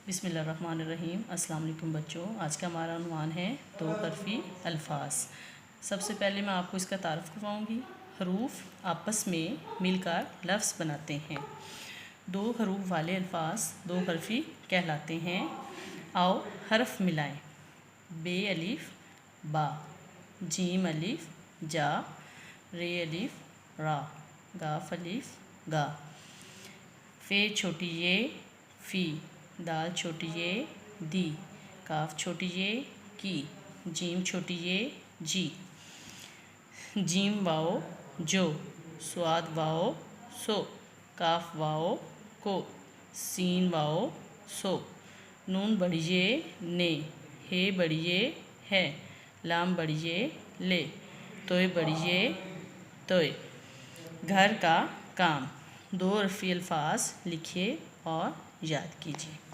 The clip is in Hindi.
बिस्मिल्लाहिर्रहमानिर्रहीम। अस्सलाम वालेकुम बच्चों। आज का हमारा उन्वान है दो हरफ़ी अल्फाज। सबसे पहले मैं आपको इसका तारुफ़ करवाऊँगी। हरूफ आपस में मिलकर लफ्ज़ बनाते हैं। दो हरूफ वाले अल्फाज दो हरफ़ी कहलाते हैं। आओ हरफ मिलाएं। बे अलिफ बा, जीम अलिफ जा, रे अलिफ रा, गाफ अलिफ गा, फे छोटी ये फ़ी, दाल छोटी ये दी, काफ छोटी ये की, जीम छोटी ये जी, जीम वाओ जो, स्वाद वाओ सो, काफ वाओ को, सीन वाओ सो, नून बढ़िए ने, हे बढ़िए है, लाम बढ़िए ले, तोय बढ़िए तोय। घर का काम। दो हरफ़ी अल्फाज लिखिए और याद कीजिए।